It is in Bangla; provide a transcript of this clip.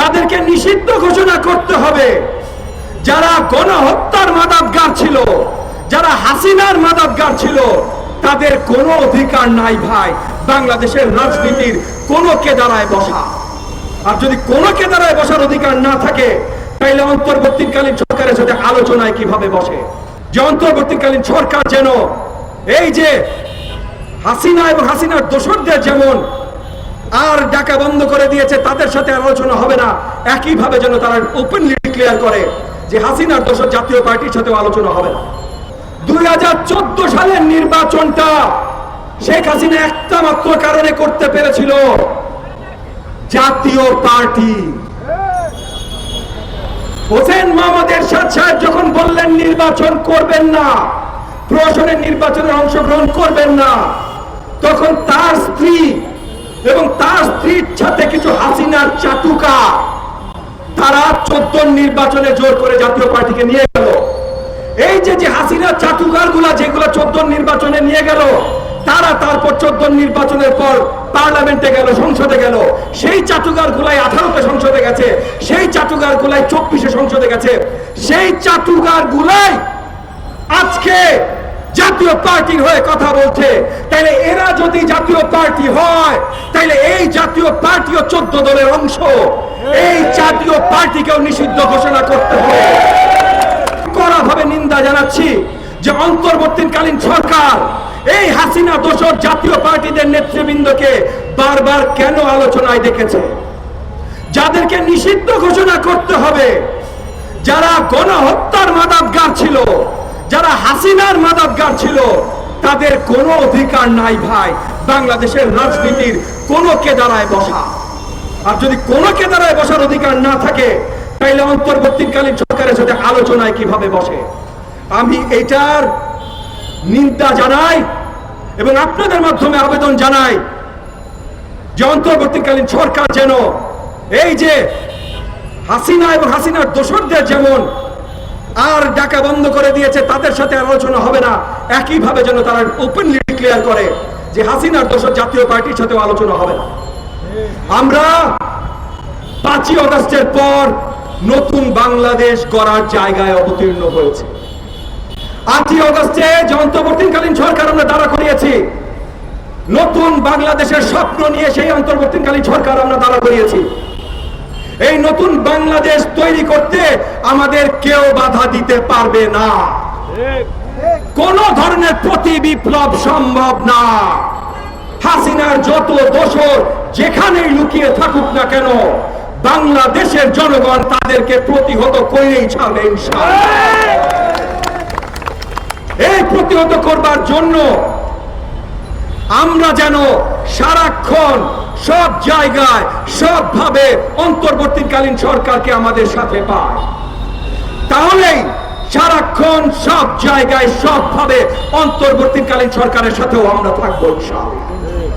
যাদেরকে নিষিদ্ধ ঘোষণা করতে হবে, যারা গণহত্যার মাদকগার ছিল, যারা হাসিনার মাদকগার ছিল, তাদের কোনো অধিকার নাই ভাই বাংলাদেশের রাজনীতির কোনো কেদারায় বসা। আর যদি কোনো কেদারায় বসার অধিকার না থাকে, তাহলে অন্তর্বর্তীকালীন সরকারের সাথে আলোচনায় কিভাবে বসে? যে অন্তর্বর্তীকালীন সরকার যেন এই যে হাসিনা এবং হাসিনার দোসরদের যেমন আর ডাকা বন্ধ করে দিয়েছে, তাদের সাথে আলোচনা হবে না, একইভাবে যেন তারা ওপেনলি ডিক্লেয়ার করে যে হাসিনার দোসর জাতীয় পার্টির সাথেও আলোচনা হবে না। 2014 সালের নির্বাচনটা শেখ হাসিনা একটা মাত্র কারণে করতে পেরেছিল, জাতীয় পার্টি। হোসেন মোহাম্মদ এরশাদ সাহেব যখন বললেন নির্বাচন করবেন না, প্রশাসনের নির্বাচনে অংশগ্রহণ করবেন না, তখন তার স্ত্রী এবং তার স্ত্রীর সাথে কিছু হাসিনার চাটুকা তারা 14 নির্বাচনে জোর করে জাতীয় পার্টিকে নিয়ে গেল। এই যে হাসিনার চাটুকার গুলা যেগুলো 14 নির্বাচনে নিয়ে গেল, তারা তারপর 14 নির্বাচনের পর পার্লামেন্টে গেল, সংসদে গেল। সেই চাটুকার গুলাই 18তে সংসদে গেছে, সেই চাটুকার গুলাই 24-এ সংসদে গেছে। সেই চাটুকার গুলাই আজকে জাতীয় পার্টির হয়ে কথা বলছে। তাইলে এরা যদি জাতীয় পার্টি হয়, তাইলে এই জাতীয় পার্টিও 14 দলের অংশ। এই জাতীয় পার্টিকেও নিষিদ্ধ ঘোষণা করতে হবে। কড়াভাবে নিন্দা জানাচ্ছি যে অন্তর্বর্তীকালীন সরকার এই হাসিনা দোসর জাতীয় পার্টিদের নেতৃবৃন্দকে বারবার কেন আলোচনায় ডেকেছে। যাদেরকে নিষিদ্ধ ঘোষণা করতে হবে, যারা গণহত্যার মাদকগার ছিল, যারা হাসিনার মাদকগার ছিল, তাদের কোনো অধিকার নাই ভাই বাংলাদেশের রাজনীতির কোনো কেদারায় বসা। আর যদি কোনো কেদারায় বসার অধিকার না থাকে, তাহলে অন্তর্বর্তীকালীন সরকারের সাথে আলোচনায় কিভাবে বসে? আমি এটার নিন্দা জানাই এবং আপনাদের মাধ্যমে আবেদন জানাই যে অন্তর্বর্তীকালীন সরকার যেন এই যে হাসিনা এবং হাসিনার দোসরদের যেমন আর ডাকা বন্ধ করে দিয়েছে, তাদের সাথে আলোচনা হবে না, একইভাবে যেন তারা ওপেনলি ডিক্লেয়ার করে যে হাসিনার দোসর জাতীয় পার্টির সাথেও আলোচনা হবে না। আমরা 5ই আগস্টের পর নতুন বাংলাদেশ গড়ার জায়গায় অবতীর্ণ হয়েছে। 8ই আগস্টে যে অন্তর্বর্তীকালীন সরকার আমরা দাঁড়া করিয়েছি, নতুন বাংলাদেশের স্বপ্ন নিয়ে সেই অন্তর্বর্তীকালীন সরকার আমরা দাঁড়া করিয়েছি। এই নতুন বাংলাদেশ তৈরি করতে আমাদের কেউ বাধা দিতে পারবে না। কোন ধরনের প্রতি বিপ্লব সম্ভব না। হাসিনার যত দোসর যেখানেই লুকিয়ে থাকুক না কেন, বাংলাদেশের জনগণ তাদেরকে প্রতিহত করেই ছাড়বে ইনশাআল্লাহ। এই প্রতিহত করবার জন্য আমরা যেন সারাক্ষণ সব জায়গায় সবভাবে অন্তর্বর্তীকালীন সরকারকে আমাদের সাথে পায়, তাহলেই সারাক্ষণ সব জায়গায় সবভাবে অন্তর্বর্তীকালীন সরকারের সাথেও আমরা থাকবো ইনশাআল্লাহ।